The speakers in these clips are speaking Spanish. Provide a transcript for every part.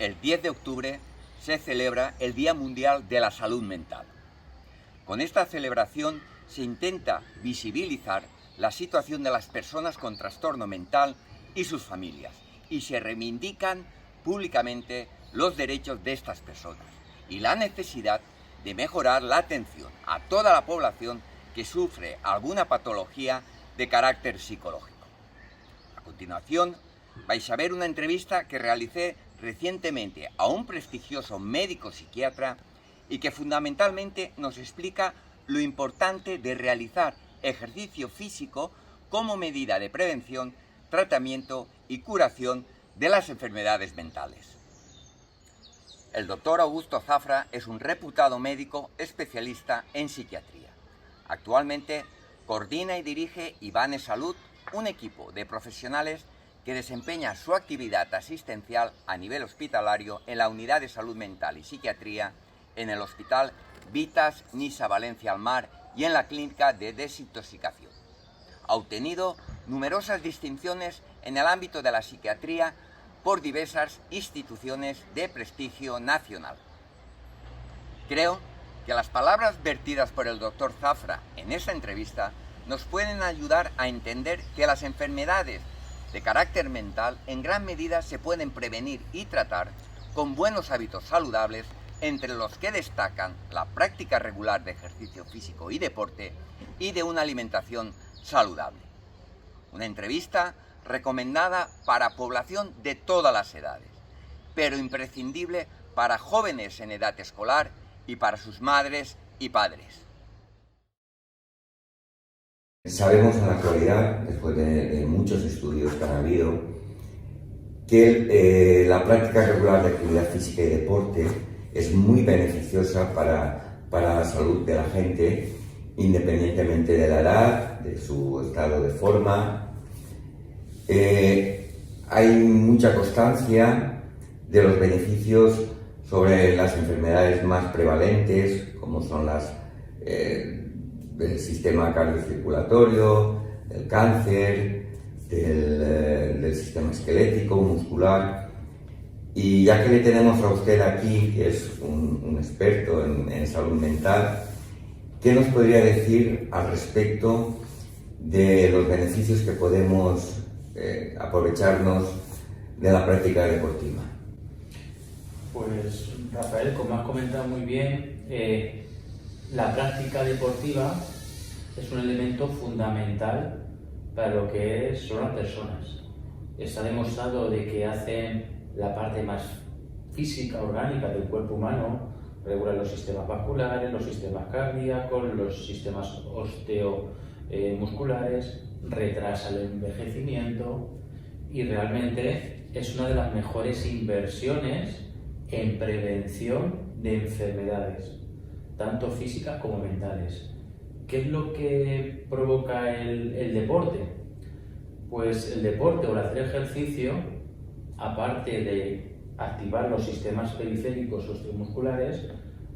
el 10 de octubre se celebra el Día Mundial de la Salud Mental. Con esta celebración se intenta visibilizar la situación de las personas con trastorno mental y sus familias, y se reivindican públicamente los derechos de estas personas y la necesidad de mejorar la atención a toda la población que sufre alguna patología de carácter psicológico. A continuación, vais a ver una entrevista que realicé recientemente a un prestigioso médico psiquiatra y que fundamentalmente nos explica lo importante de realizar ejercicio físico como medida de prevención, tratamiento y curación de las enfermedades mentales. El doctor Augusto Zafra es un reputado médico especialista en psiquiatría. Actualmente coordina y dirige Ivane Salud, un equipo de profesionales que desempeña su actividad asistencial a nivel hospitalario en la Unidad de Salud Mental y Psiquiatría en el Hospital Vitas Nisa Valencia al Mar y en la Clínica de Desintoxicación. Ha obtenido numerosas distinciones en el ámbito de la psiquiatría por diversas instituciones de prestigio nacional. Creo que las palabras vertidas por el doctor Zafra en esta entrevista nos pueden ayudar a entender que las enfermedades de carácter mental en gran medida se pueden prevenir y tratar con buenos hábitos saludables, entre los que destacan la práctica regular de ejercicio físico y deporte y de una alimentación saludable. Una entrevista recomendada para población de todas las edades, pero imprescindible para jóvenes en edad escolar y para sus madres y padres. Sabemos en la actualidad, después de muchos estudios que han habido, que la práctica regular de actividad física y deporte es muy beneficiosa para la salud de la gente, independientemente de la edad, de su estado de forma. Hay mucha constancia de los beneficios sobre las enfermedades más prevalentes, como son las del sistema cardiocirculatorio, del cáncer, del sistema esquelético, muscular. Y ya que le tenemos a usted aquí, que es un experto en salud mental, ¿qué nos podría decir al respecto de los beneficios que podemos aprovecharnos de la práctica deportiva? Pues Rafael, como has comentado muy bien, la práctica deportiva es un elemento fundamental para lo que son las personas. Está demostrado de que hacen la parte más física, orgánica del cuerpo humano, regulan los sistemas vasculares, los sistemas cardíacos, los sistemas osteomusculares, retrasa el envejecimiento y realmente es una de las mejores inversiones en prevención de enfermedades, tanto físicas como mentales. ¿Qué es lo que provoca el deporte? Pues el deporte o el hacer ejercicio, aparte de activar los sistemas periféricos osteomusculares,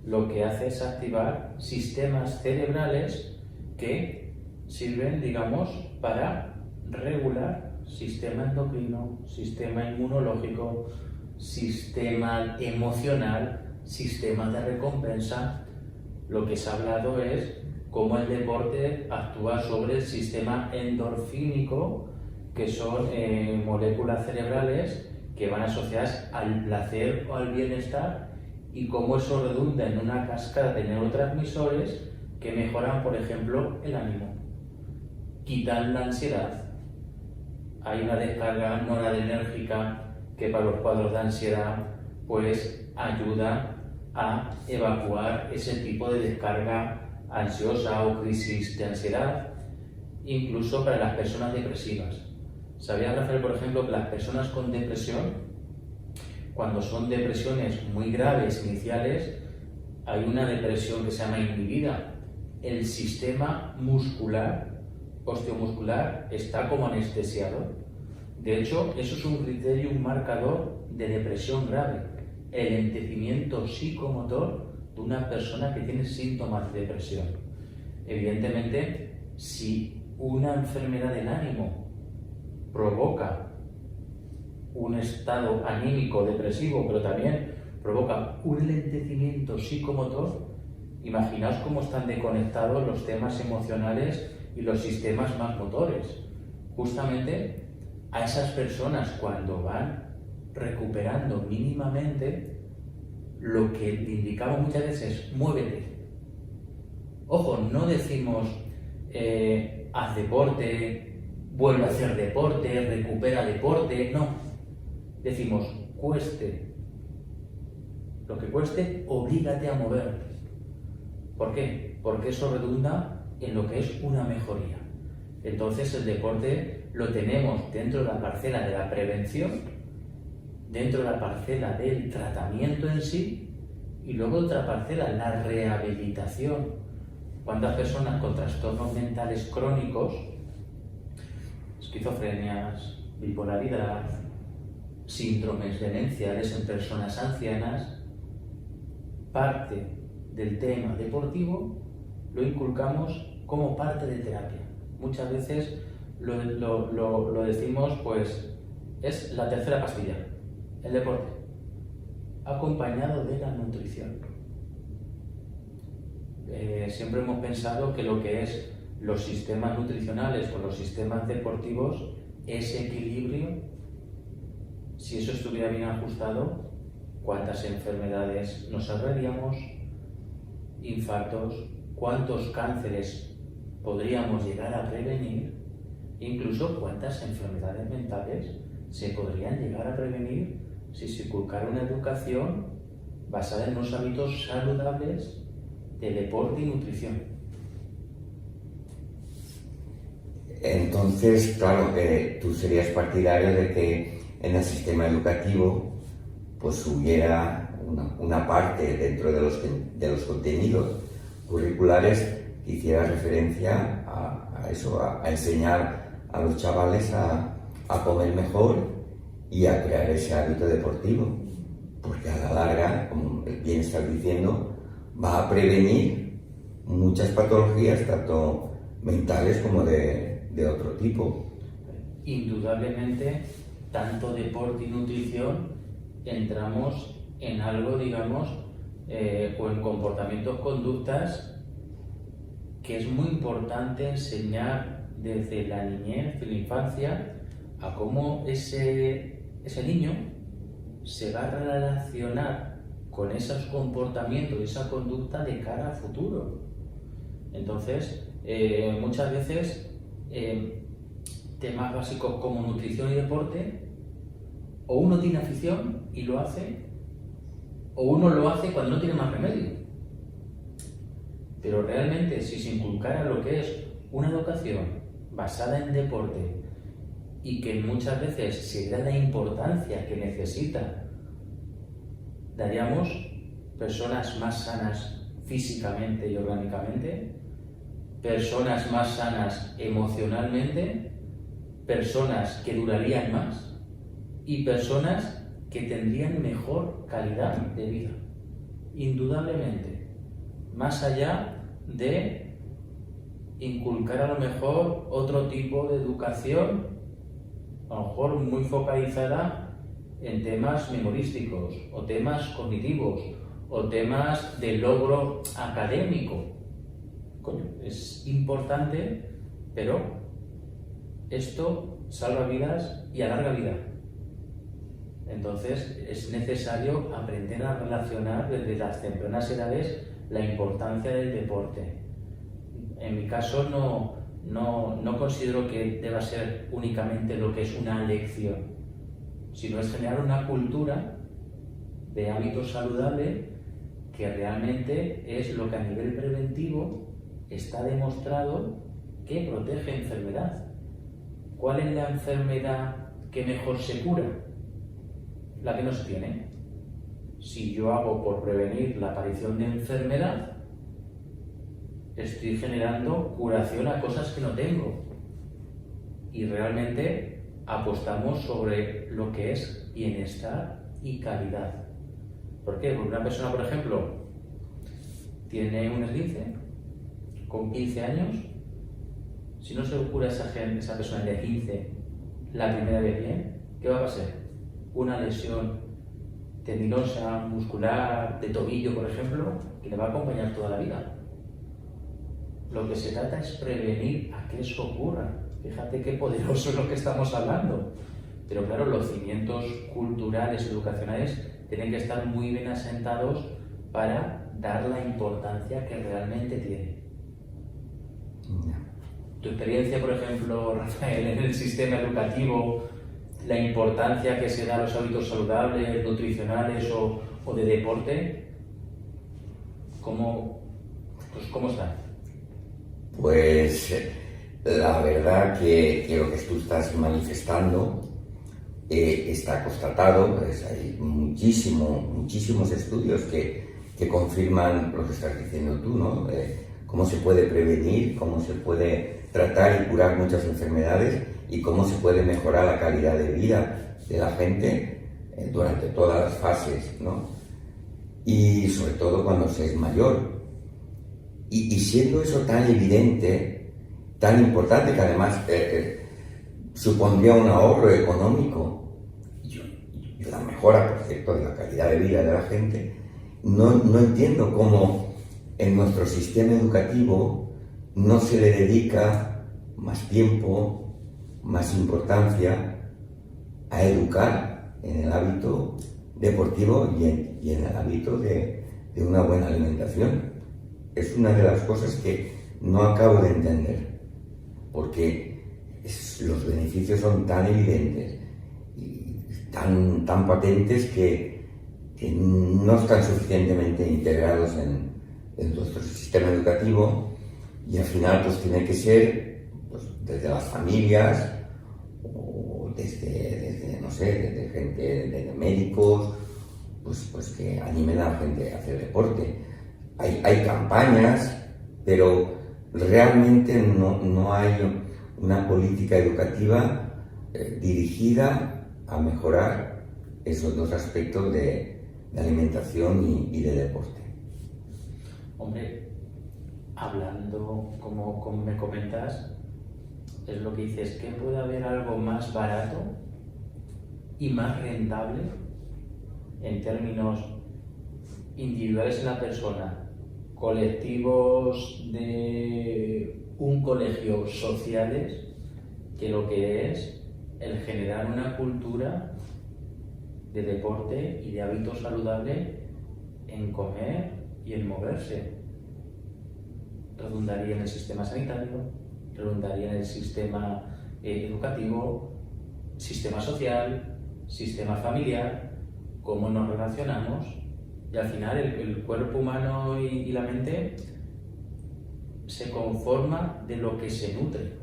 lo que hace es activar sistemas cerebrales que sirven, digamos, para regular sistema endocrino, sistema inmunológico, sistema emocional, sistema de recompensa. Lo que se ha hablado es cómo el deporte actúa sobre el sistema endorfínico, que son moléculas cerebrales que van asociadas al placer o al bienestar, y cómo eso redunda en una cascada de neurotransmisores que mejoran, por ejemplo, el ánimo, quitan la ansiedad. Hay una descarga noradrenérgica que para los cuadros de ansiedad pues ayuda a evacuar ese tipo de descarga ansiosa o crisis de ansiedad, incluso para las personas depresivas. ¿Sabías, Rafael, por ejemplo, que las personas con depresión, cuando son depresiones muy graves iniciales, hay una depresión que se llama inhibida? El sistema muscular, osteomuscular, está como anestesiado. De hecho, eso es un criterio, un marcador de depresión grave, el enlentecimiento psicomotor de una persona que tiene síntomas de depresión. Evidentemente, si una enfermedad del ánimo provoca un estado anímico depresivo, pero también provoca un enlentecimiento psicomotor. Imaginaos cómo están desconectados los temas emocionales y los sistemas más motores. Justamente a esas personas, cuando van recuperando mínimamente, lo que indicamos muchas veces es muévete. Ojo, no decimos haz deporte, vuelve a hacer deporte, recupera deporte, no. Decimos cueste. Lo que cueste, oblígate a moverte. ¿Por qué? Porque eso redunda en lo que es una mejoría. Entonces el deporte lo tenemos dentro de la parcela de la prevención, dentro de la parcela del tratamiento en sí, y luego otra parcela, la rehabilitación. ¿Cuántas personas con trastornos mentales crónicos, esquizofrenias, bipolaridad, síndromes demenciales en personas ancianas, parte del tema deportivo lo inculcamos como parte de terapia? Muchas veces lo decimos, pues es la tercera pastilla, el deporte, acompañado de la nutrición. Siempre hemos pensado que lo que es los sistemas nutricionales o los sistemas deportivos, ese equilibrio, si eso estuviera bien ajustado, ¿cuántas enfermedades nos ahorraríamos? Infartos, ¿cuántos cánceres podríamos llegar a prevenir? Incluso cuántas enfermedades mentales se podrían llegar a prevenir si se inculcara una educación basada en unos hábitos saludables de deporte y nutrición. Entonces, claro, tú serías partidario de que en el sistema educativo pues hubiera una parte dentro de los contenidos curriculares que hiciera referencia a eso, a enseñar a los chavales a comer mejor y a crear ese hábito deportivo, porque a la larga, como bien estás diciendo, va a prevenir muchas patologías, tanto mentales como de otro tipo. Indudablemente, tanto deporte y nutrición entramos en algo, digamos, o en comportamientos, conductas, que es muy importante enseñar desde la niñez, de la infancia, a cómo ese niño se va a relacionar con esos comportamientos, esa conducta de cara a futuro. Entonces, muchas veces, temas básicos como nutrición y deporte, o uno tiene afición y lo hace, o uno lo hace cuando no tiene más remedio. Pero realmente, si se inculcara lo que es una educación basada en deporte y que muchas veces se da la importancia que necesita, daríamos personas más sanas físicamente y orgánicamente, personas más sanas emocionalmente, personas que durarían más y personas que tendrían mejor calidad de vida, indudablemente, más allá de inculcar a lo mejor otro tipo de educación, a lo mejor muy focalizada en temas memorísticos o temas cognitivos o temas de logro académico. Coño, es importante, pero esto salva vidas y alarga vida. Entonces es necesario aprender a relacionar desde las tempranas edades la importancia del deporte. En mi caso no considero que deba ser únicamente lo que es una lección, sino es generar una cultura de hábitos saludables que realmente es lo que a nivel preventivo está demostrado que protege enfermedad. ¿Cuál es la enfermedad que mejor se cura? La que no se tiene. Si yo hago por prevenir la aparición de enfermedad, estoy generando curación a cosas que no tengo. Y realmente apostamos sobre lo que es bienestar y calidad. ¿Por qué? Porque una persona, por ejemplo, tiene un esguince con 15 años, si no se cura esa persona de 15 la primera vez bien, ¿qué va a pasar? una lesión tendinosa, muscular, de tobillo, por ejemplo, que le va a acompañar toda la vida. Lo que se trata es prevenir a que eso ocurra. Fíjate qué poderoso es lo que estamos hablando. Pero claro, los cimientos culturales, educacionales, tienen que estar muy bien asentados para dar la importancia que realmente tiene. Tu experiencia, por ejemplo, Rafael, en el sistema educativo, la importancia que se da a los hábitos saludables, nutricionales o de deporte, ¿cómo está? Pues la verdad que lo que tú estás manifestando está constatado, pues hay muchísimos estudios que confirman lo que estás diciendo tú, ¿no? Cómo se puede prevenir, cómo se puede tratar y curar muchas enfermedades y cómo se puede mejorar la calidad de vida de la gente durante todas las fases, ¿no? Y sobre todo cuando se es mayor. Y siendo eso tan evidente, tan importante, que además supondría un ahorro económico y la mejora, por cierto, de la calidad de vida de la gente, no entiendo cómo en nuestro sistema educativo no se le dedica más tiempo, más importancia a educar en el hábito deportivo y en el hábito de una buena alimentación. Es una de las cosas que no acabo de entender, porque los beneficios son tan evidentes y tan patentes que no están suficientemente integrados en nuestro sistema educativo, y al final pues tiene que ser pues, desde las familias o desde no sé, desde gente, desde médicos, pues que animen a la gente a hacer deporte. Hay campañas, pero realmente no hay una política educativa dirigida a mejorar esos dos aspectos de alimentación y de deporte. Hombre, hablando como me comentas, es lo que dices, que puede haber algo más barato y más rentable en términos individuales en la persona, colectivos de un colegio, sociales, que lo que es el generar una cultura de deporte y de hábitos saludables en comer y en moverse. Redundaría en el sistema sanitario, redundaría en el sistema educativo, sistema social, sistema familiar, cómo nos relacionamos. Y al final el cuerpo humano y la mente se conforma de lo que se nutre.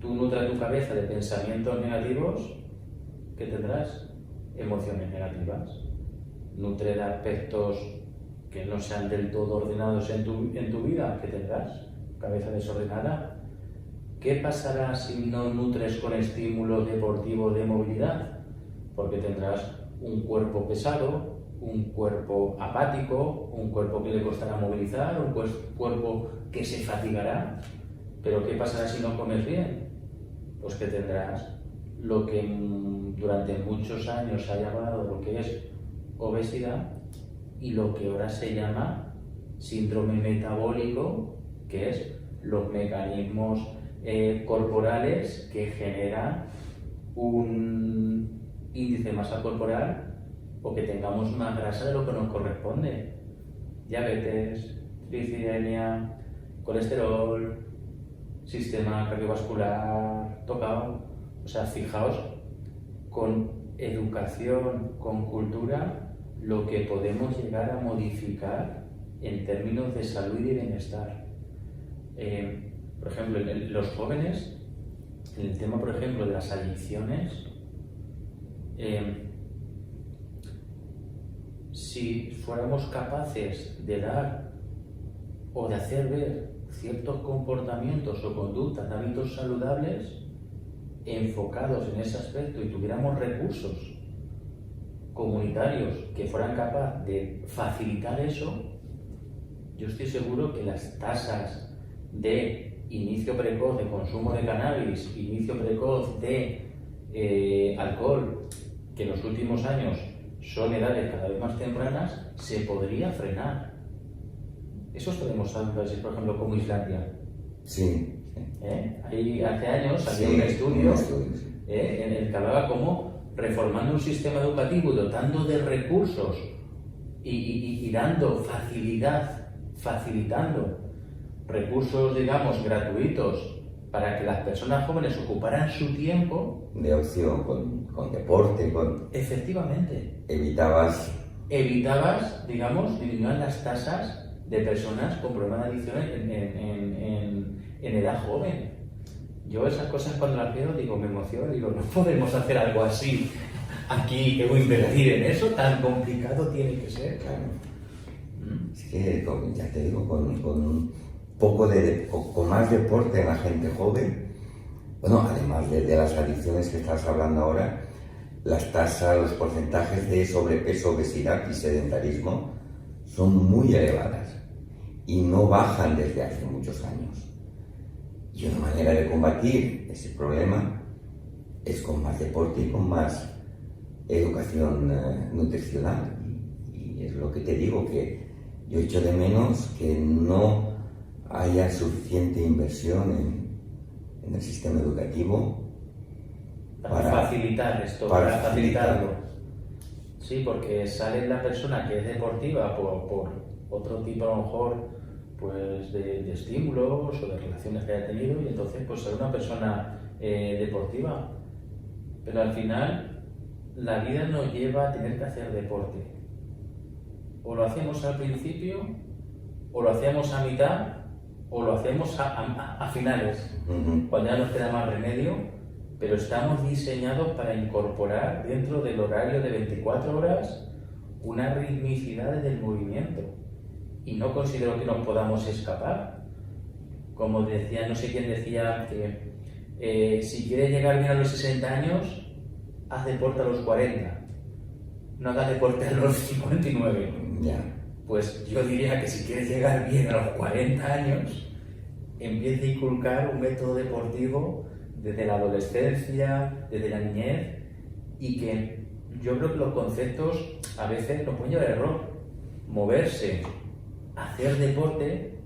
Tú nutras tu cabeza de pensamientos negativos, ¿qué tendrás? Emociones negativas. Nutre de aspectos que no sean del todo ordenados en tu vida, ¿qué tendrás? Cabeza desordenada. ¿Qué pasará si no nutres con estímulos deportivos de movilidad? Porque tendrás un cuerpo pesado, un cuerpo apático, un cuerpo que le costará movilizar, un cuerpo que se fatigará. Pero ¿qué pasará si no comes bien? Pues que tendrás lo que durante muchos años se ha llamado lo que es obesidad y lo que ahora se llama síndrome metabólico, que es los mecanismos corporales que generan un índice de masa corporal o que tengamos más grasa de lo que nos corresponde. Diabetes, tricidemia, colesterol, sistema cardiovascular tocado. O sea, fijaos, con educación, con cultura, lo que podemos llegar a modificar en términos de salud y de bienestar. Por ejemplo, los jóvenes, en el tema, por ejemplo, de las adicciones, si fuéramos capaces de dar o de hacer ver ciertos comportamientos o conductas de hábitos saludables enfocados en ese aspecto y tuviéramos recursos comunitarios que fueran capaces de facilitar eso, yo estoy seguro que las tasas de inicio precoz de consumo de cannabis, inicio precoz de alcohol, que en los últimos años son edades cada vez más tempranas, se podría frenar. Eso está demostrado en países, por ejemplo, como Islandia. Sí. Ahí, hace años había Sí, un estudio sí. en el que hablaba cómo reformando un sistema educativo, dotando de recursos y dando facilitando recursos, digamos, gratuitos para que las personas jóvenes ocuparan su tiempo. De opción, con deporte, Efectivamente. Evitabas, digamos, disminuir las tasas de personas con problemas de adicción en edad joven. Yo esas cosas cuando las veo digo, me emociono, digo, no podemos hacer algo así aquí, que voy a invertir en eso, tan complicado tiene que ser. claro. Es que, ya te digo, con un poco con más deporte en la gente joven, bueno, además de las adicciones que estás hablando ahora, las tasas, los porcentajes de sobrepeso, obesidad y sedentarismo son muy elevadas y no bajan desde hace muchos años. Y una manera de combatir ese problema es con más deporte y con más educación nutricional. Y es lo que te digo, que yo echo de menos que no haya suficiente inversión en el sistema educativo para facilitar esto, para facilitarlo. Sí, porque sale la persona que es deportiva por otro tipo, a lo mejor, pues de estímulos o de relaciones que haya tenido, y entonces pues sale una persona deportiva. Pero al final la vida nos lleva a tener que hacer deporte. O lo hacemos al principio, o lo hacemos a mitad, o lo hacemos a finales, cuando ya nos queda más remedio, pero estamos diseñados para incorporar dentro del horario de 24 horas una ritmicidad del movimiento. Y no considero que nos podamos escapar. Como decía, no sé quién decía que si quieres llegar bien a los 60 años, haz deporte a los 40. No hagas deporte a los 59. Ya. Pues yo diría que si quieres llegar bien a los 40 años, empieza a inculcar un método deportivo desde la adolescencia, desde la niñez, y que yo creo que los conceptos a veces nos pueden llevar al error. Moverse, hacer deporte,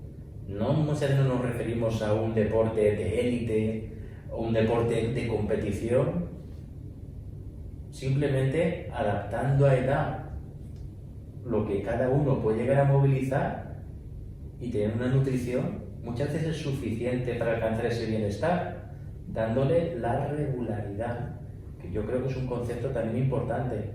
no muchas veces nos referimos a un deporte de élite o un deporte de competición, simplemente adaptando a edad lo que cada uno puede llegar a movilizar y tener una nutrición muchas veces es suficiente para alcanzar ese bienestar, dándole la regularidad, que yo creo que es un concepto también importante.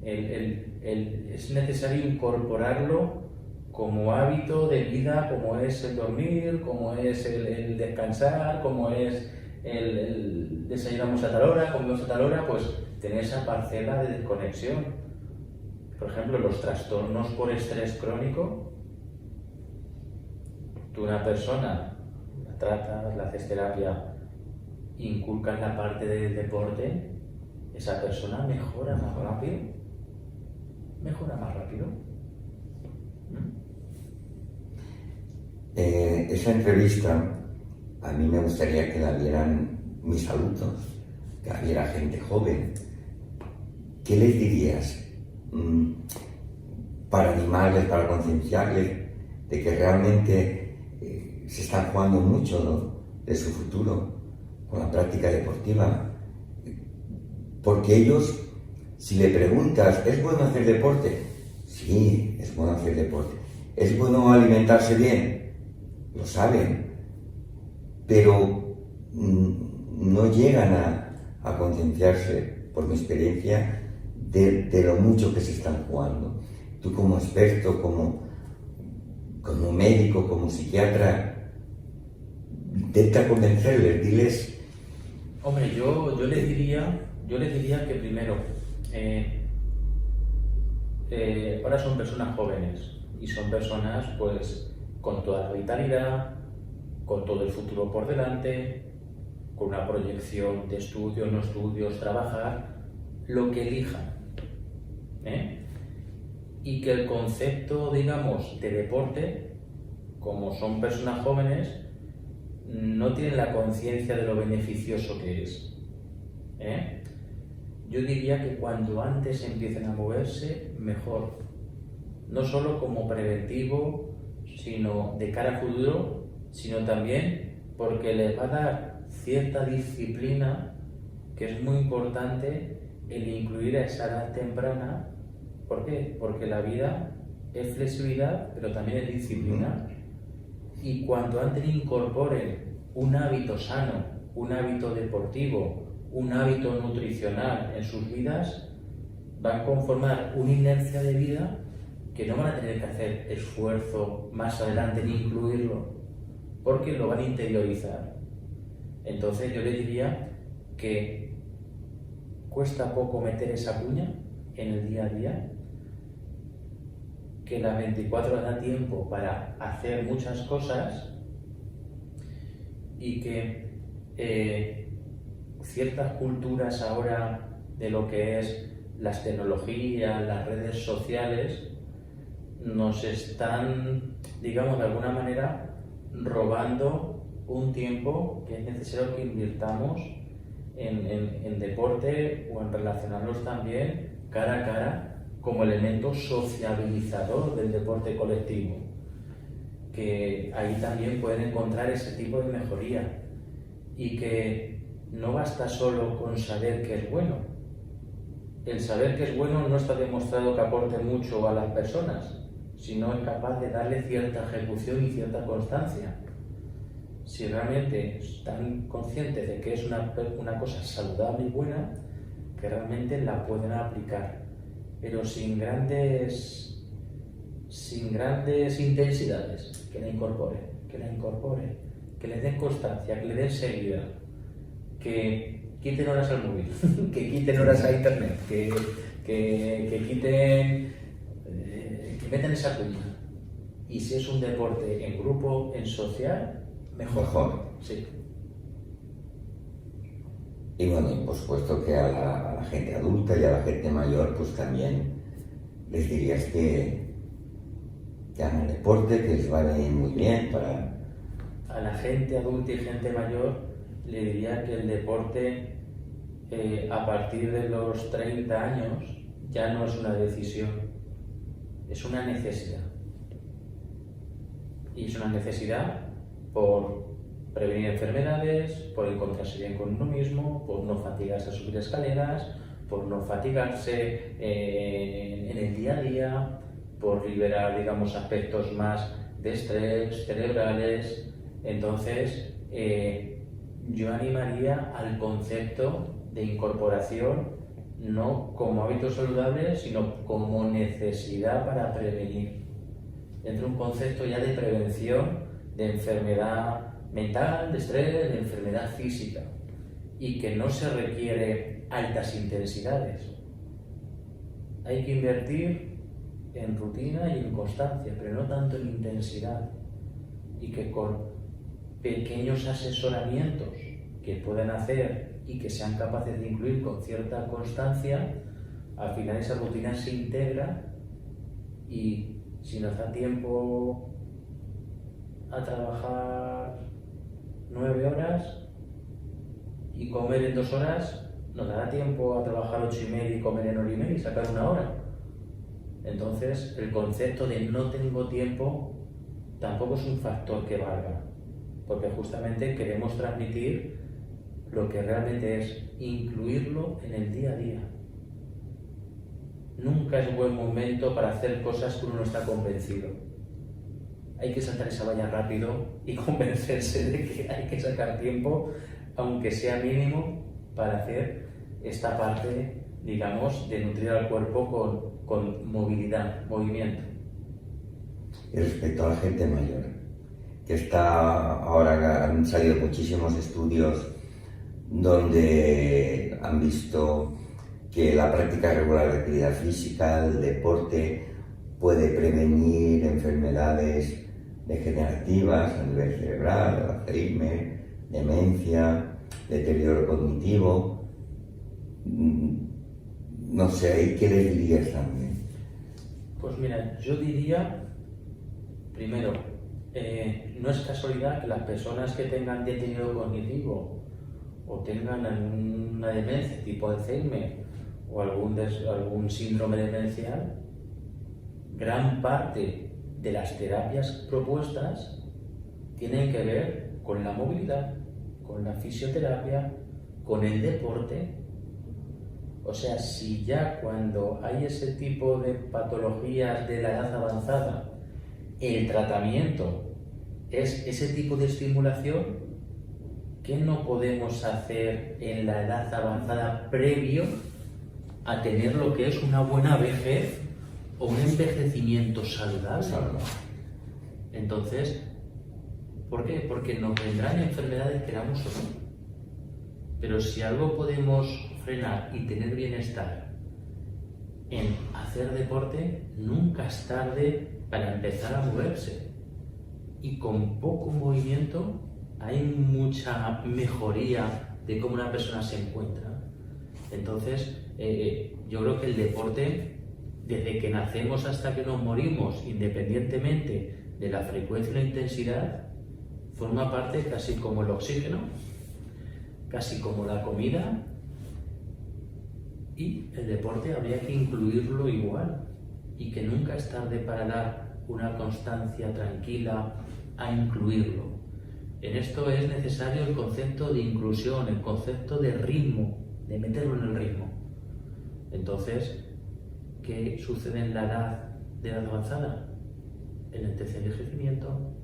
Es necesario incorporarlo como hábito de vida, como es el dormir, como es el descansar, como es el desayunamos a tal hora, comemos a tal hora, pues tener esa parcela de desconexión. Por ejemplo, los trastornos por estrés crónico, tú una persona la tratas, la haces terapia, inculcas la parte del deporte, esa persona mejora más rápido. Esa entrevista a mí me gustaría que la vieran mis alumnos, que la viera gente joven. ¿Qué les dirías para animarles, para concienciarles de que realmente se están jugando mucho, ¿no?, de su futuro con la práctica deportiva? Porque ellos, si le preguntas, ¿es bueno hacer deporte? Sí, es bueno hacer deporte. ¿Es bueno alimentarse bien? Lo saben, pero no llegan a concienciarse, por mi experiencia, de lo mucho que se están jugando. Tú como experto, como médico, como psiquiatra, intenta convencerles, diles... Hombre, yo les diría que primero, ahora son personas jóvenes y son personas pues con toda la vitalidad, con todo el futuro por delante, con una proyección de estudios, no estudios, trabajar, lo que elijan, y que el concepto, digamos, de deporte, como son personas jóvenes, no tienen la conciencia de lo beneficioso que es. Yo diría que cuanto antes empiecen a moverse, mejor. No solo como preventivo, sino de cara a futuro, sino también porque les va a dar cierta disciplina, que es muy importante el incluir a esa edad temprana. ¿Por qué? Porque la vida es flexibilidad, pero también es disciplina. Y cuanto antes incorporen un hábito sano, un hábito deportivo, un hábito nutricional en sus vidas, van a conformar una inercia de vida que no van a tener que hacer esfuerzo más adelante en incluirlo, porque lo van a interiorizar. Entonces yo le diría que cuesta poco meter esa cuña en el día a día, que las 24 horas da tiempo para hacer muchas cosas y que ciertas culturas ahora de lo que es las tecnologías, las redes sociales, nos están, digamos, de alguna manera robando un tiempo que es necesario que invirtamos en deporte o en relacionarnos también cara a cara como elemento sociabilizador del deporte colectivo, que ahí también pueden encontrar ese tipo de mejoría y que no basta solo con saber que es bueno. El saber que es bueno no está demostrado que aporte mucho a las personas, sino es capaz de darle cierta ejecución y cierta constancia. Si realmente están conscientes de que es una cosa saludable y buena, que realmente la pueden aplicar, pero sin grandes intensidades, que la incorporen, que les den constancia, que le den seguida, que quiten horas al móvil, que quiten horas a internet, que quiten, que metan esa cuña. Y si es un deporte en grupo, en social, mejor. Sí. Y bueno, y por supuesto que a la gente adulta y a la gente mayor, pues también les dirías que hagan deporte, que les va a venir muy bien para... A la gente adulta y gente mayor le diría que el deporte a partir de los 30 años ya no es una decisión, es una necesidad. Y es una necesidad por prevenir enfermedades, por encontrarse bien con uno mismo, por no fatigarse a subir escaleras, por no fatigarse en el día a día, por liberar, digamos, aspectos más de estrés, cerebrales. Entonces, yo animaría al concepto de incorporación no como hábito saludable, sino como necesidad para prevenir. Dentro de un concepto ya de prevención de enfermedad mental, de estrés, de enfermedad física, y que no se requiere altas intensidades. Hay que invertir en rutina y en constancia, pero no tanto en intensidad, y que con pequeños asesoramientos que puedan hacer y que sean capaces de incluir con cierta constancia, al final esa rutina se integra y si nos da tiempo a trabajar 9 horas y comer en 2 horas, nos dará tiempo a trabajar 8 y media y comer en 1 hora y media y sacar 1 hora. Entonces, el concepto de no tengo tiempo tampoco es un factor que valga, porque justamente queremos transmitir lo que realmente es incluirlo en el día a día. Nunca es buen momento para hacer cosas que uno no está convencido. Hay que saltar esa valla rápido y convencerse de que hay que sacar tiempo, aunque sea mínimo, para hacer esta parte, digamos, de nutrir al cuerpo con movilidad, movimiento. Y respecto a la gente mayor, que está ahora han salido muchísimos estudios donde han visto que la práctica regular de actividad física, el deporte, puede prevenir enfermedades degenerativas a nivel cerebral, Alzheimer, demencia, deterioro cognitivo. No sé, ¿qué les dirías también? Pues mira, yo diría, primero, no es casualidad que las personas que tengan deterioro cognitivo o tengan una demencia tipo Alzheimer o algún síndrome demencial, gran parte de las terapias propuestas tienen que ver con la movilidad, con la fisioterapia, con el deporte. O sea, si ya cuando hay ese tipo de patologías de la edad avanzada, el tratamiento es ese tipo de estimulación, ¿qué no podemos hacer en la edad avanzada previo a tener lo que es una buena vejez o un envejecimiento saludable? Entonces, ¿por qué? Porque nos vendrán enfermedades, queramos o no. Pero si algo podemos frenar y tener bienestar en hacer deporte, nunca es tarde para empezar a moverse. Y con poco movimiento hay mucha mejoría de cómo una persona se encuentra. Entonces, yo creo que el deporte, desde que nacemos hasta que nos morimos, independientemente de la frecuencia y la intensidad, forma parte casi como el oxígeno, casi como la comida, y el deporte habría que incluirlo igual, y que nunca es tarde para dar una constancia tranquila a incluirlo. En esto es necesario el concepto de inclusión, el concepto de ritmo, de meterlo en el ritmo. Entonces, ¿qué sucede en la edad de edad avanzada? Enlentece el envejecimiento,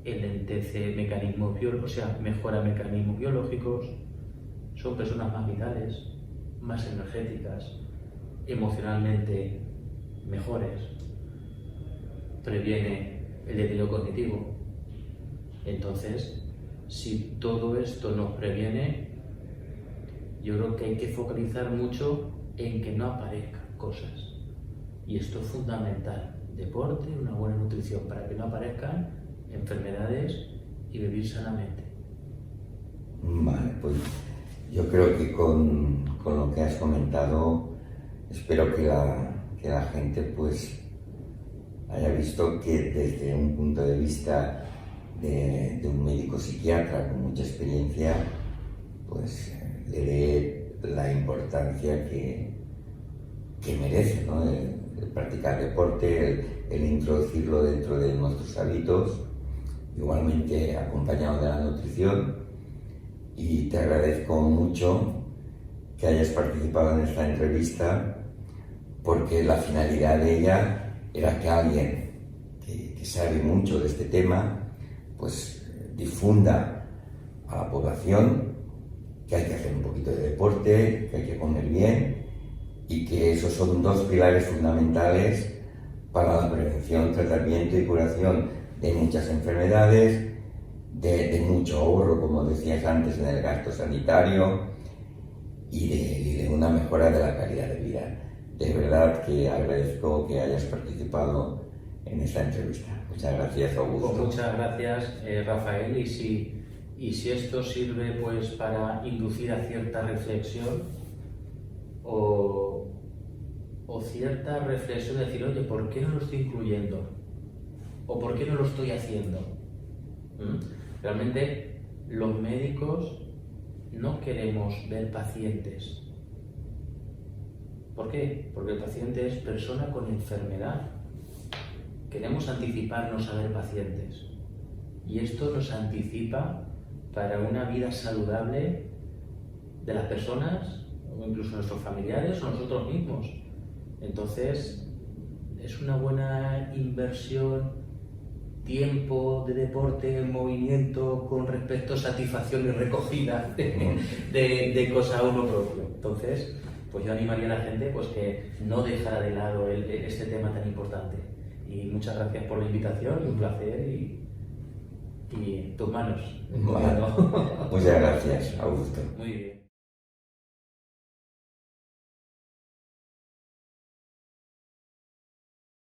enlentece mecanismos biológicos, o sea, mejora mecanismos biológicos, son personas más vitales, más energéticas, emocionalmente mejores, previene el deterioro cognitivo. Entonces, si todo esto nos previene, yo creo que hay que focalizar mucho en que no aparezcan cosas. Y esto es fundamental. Deporte, una buena nutrición para que no aparezcan enfermedades y vivir sanamente. Vale, pues yo creo que con lo que has comentado, espero que la gente pues haya visto que desde un punto de vista de un médico psiquiatra con mucha experiencia, pues le dé la importancia que merece, ¿no? El practicar deporte, el introducirlo dentro de nuestros hábitos, igualmente acompañado de la nutrición. Y te agradezco mucho que hayas participado en esta entrevista, porque la finalidad de ella era que alguien que sabe mucho de este tema pues difunda a la población que hay que hacer un poquito de deporte, que hay que comer bien, y que esos son dos pilares fundamentales para la prevención, tratamiento y curación de muchas enfermedades, de mucho ahorro, como decías antes, en el gasto sanitario y de una mejora de la calidad de vida. De verdad que agradezco que hayas participado en esta entrevista. Muchas gracias, Augusto. Pues muchas gracias, Rafael, y si esto sirve pues para inducir a cierta reflexión o cierta reflexión de decir, oye, ¿por qué no lo estoy incluyendo? ¿O por qué no lo estoy haciendo? Realmente los médicos no queremos ver pacientes. ¿Por qué? Porque el paciente es persona con enfermedad. Queremos anticiparnos a ver pacientes. Y esto nos anticipa para una vida saludable de las personas, o incluso nuestros familiares o nosotros mismos. Entonces, es una buena inversión, tiempo de deporte, movimiento con respecto a satisfacción y recogida de cosas a uno propio. Entonces, pues yo animaría a la gente pues que no dejara de lado este tema tan importante. Y muchas gracias por la invitación, un placer y en tus manos. Bueno, muchas gracias, Augusto. Muy bien.